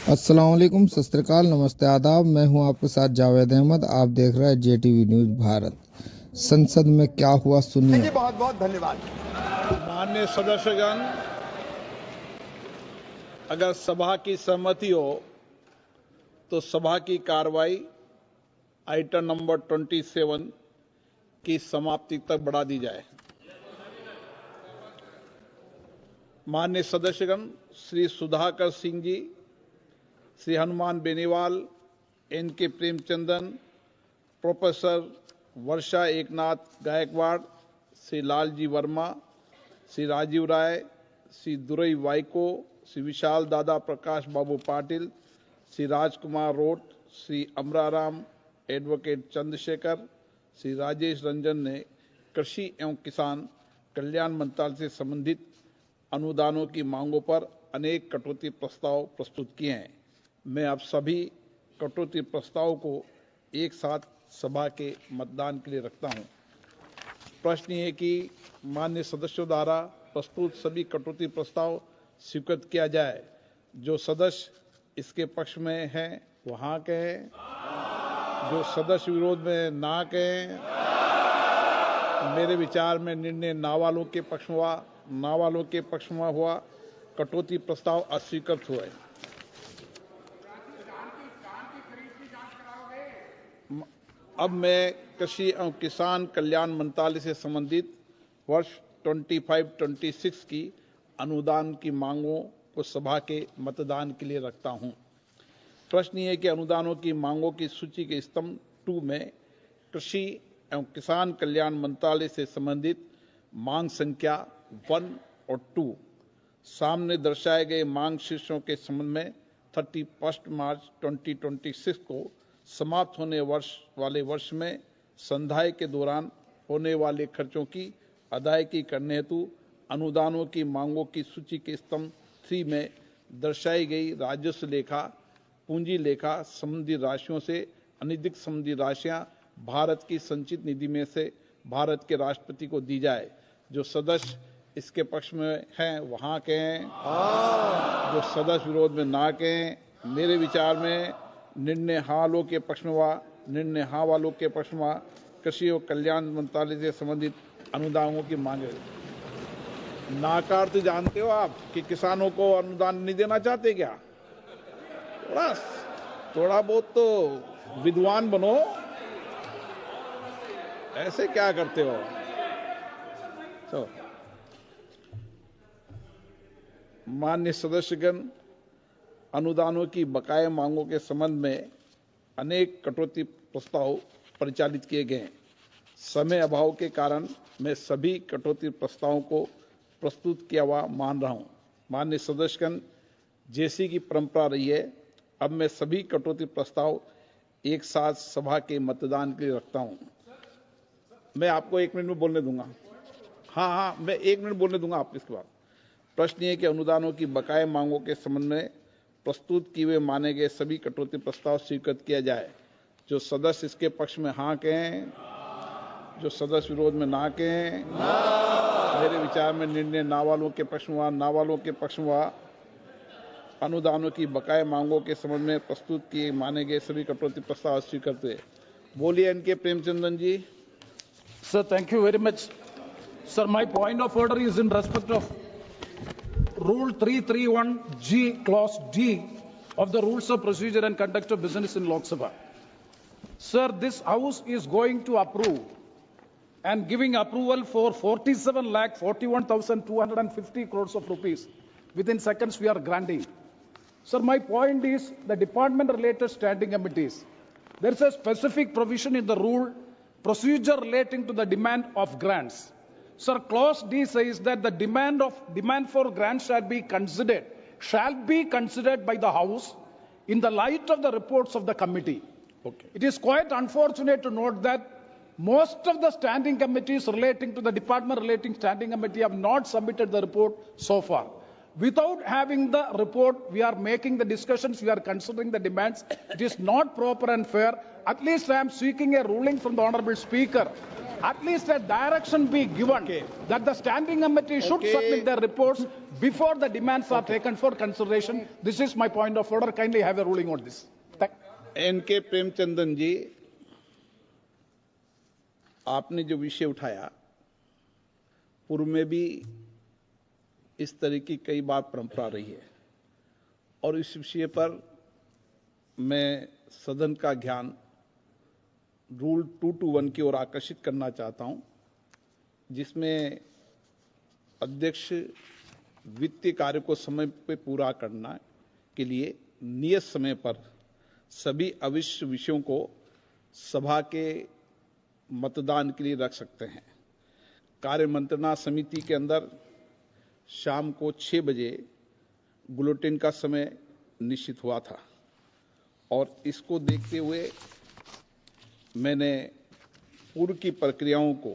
अस्सलाम वालेकुम, सत श्री अकाल, नमस्ते, आदाब। मैं हूं आपके साथ जावेद अहमद। आप देख रहे हैं JTV न्यूज भारत। संसद में क्या हुआ सुनिए। बहुत बहुत धन्यवाद। माननीय सदस्यगण, अगर सभा की सहमति हो तो सभा की कार्रवाई आइटम नंबर 27 की समाप्ति तक बढ़ा दी जाए। माननीय सदस्यगण, श्री सुधाकर सिंह जी, श्री हनुमान बेनीवाल, NK प्रेमचंदन, प्रोफेसर वर्षा एकनाथ गायकवाड़, श्री लालजी वर्मा, श्री राजीव राय, श्री दुरई वाइको, श्री विशाल दादा प्रकाश बाबू पाटिल, श्री राजकुमार रोट, श्री अमराराम, एडवोकेट चंद्रशेखर, श्री राजेश रंजन ने कृषि एवं किसान कल्याण मंत्रालय से संबंधित अनुदानों की मांगों पर अनेक कटौती प्रस्ताव प्रस्तुत किए हैं। मैं आप सभी कटौती प्रस्ताव को एक साथ सभा के मतदान के लिए रखता हूं। प्रश्न ये कि माननीय सदस्यों द्वारा प्रस्तुत सभी कटौती प्रस्ताव स्वीकृत किया जाए। जो सदस्य इसके पक्ष में हैं वो हाँ कहें, जो सदस्य विरोध में ना कहें। मेरे विचार में निर्णय ना वालों के पक्ष में हुआ, ना वालों के पक्ष में हुआ। कटौती प्रस्ताव अस्वीकृत हुए। अब मैं कृषि एवं किसान कल्याण मंत्रालय से संबंधित वर्ष 25-26 की अनुदान की मांगों को सभा के मतदान के लिए रखता हूं। प्रश्न ये है कि अनुदानों की मांगों की सूची के स्तंभ 2 में कृषि एवं किसान कल्याण मंत्रालय से संबंधित मांग संख्या 1 और 2 सामने दर्शाए गए मांग शीर्षों के संबंध में 31 मार्च 2026 को समाप्त होने वाले वर्ष में संधाई के दौरान होने वाले खर्चों की अदायगी करने हेतु अनुदानों की मांगों की सूची के स्तंभ 3 में दर्शाई गई राजस्व लेखा, पूंजी लेखा संबंधी राशियों से अनधिक संबंधी राशियां भारत की संचित निधि में से भारत के राष्ट्रपति को दी जाए। जो सदस्य इसके पक्ष में हैं वहां कहें, जो सदस्य विरोध में ना कहें। मेरे विचार में निर्णय हाँ वालों के पक्ष में हुआ, निर्णय हाँ वालों के पक्ष में हुआ। कृषि और कल्याण मंत्रालय से संबंधित अनुदानों की मांगे नाकार। तो जानते हो आप कि किसानों को अनुदान नहीं देना चाहते क्या? थोड़ा बहुत तो विद्वान बनो, ऐसे क्या करते हो? माननीय सदस्यगण, अनुदानों की बकाया मांगों के संबंध में अनेक कटौती प्रस्ताव परिचालित किए गए हैं। समय अभाव के कारण मैं सभी कटौती प्रस्तावों को प्रस्तुत किया हुआ मान रहा हूं। माननीय सदस्यगण, जैसी की परंपरा रही है, अब मैं सभी कटौती प्रस्ताव एक साथ सभा के मतदान के लिए रखता हूं। मैं आपको 1 मिनट में बोलने दूंगा। हाँ, मैं 1 मिनट बोलने दूंगा आपको इसके बाद। प्रश्न ये कि अनुदानों की बकाया मांगों के संबंध में प्रस्तुत किए हुए माने गए सभी कटौती प्रस्ताव स्वीकृत किया जाए। जो सदस्य इसके पक्ष में हाँ कहें, जो सदस्य विरोध में ना कहें। मेरे विचार में निर्णय ना वालों के पक्ष में हुआ, ना वालों के पक्ष में हुआ। अनुदानों की बकाया मांगों के संबंध में प्रस्तुत किए माने गए सभी कटौती प्रस्ताव स्वीकृत हुए। बोलिए NK Premachandran ji. Sir, thank you very much. Sir, my point of order is in respect of Rule 331G, Clause D of the Rules of Procedure and Conduct of Business in Lok Sabha. Sir, this House is going to approve and giving approval for 47,41,250 crores of rupees. Within seconds, we are granting. Sir, my point is the department-related standing committees. There is a specific provision in the rule procedure relating to the demand of grants. Sir, Clause D says that the demand for grants shall be considered by the House in the light of the reports of the committee. Okay. It is quite unfortunate to note that most of the standing committees relating to the department relating standing committee have not submitted the report so far. Without having the report, we are making the discussions, we are considering the demands. It is not proper and fair. At least I am seeking a ruling from the Honorable Speaker at least a direction be given Okay. that the standing committee should Okay. submit their reports before the demands are taken for consideration. This is my point of order. Kindly have a ruling on this. NK Premachandran ji, आपने जो विषय उठाया, पूर्व में भी इस तरह की कई बार परंपरा रही है और इस विषय पर मैं सदन का ध्यान रूल 221 की ओर आकर्षित करना चाहता हूं, जिसमें अध्यक्ष वित्तीय कार्य को समय पे पूरा करना के लिए नियत समय पर सभी अविश्य विषयों को सभा के मतदान के लिए रख सकते हैं। कार्य मंत्रणा समिति के अंदर शाम को 6 बजे बुलेटिन का समय निश्चित हुआ था और इसको देखते हुए मैंने पूर्व की प्रक्रियाओं को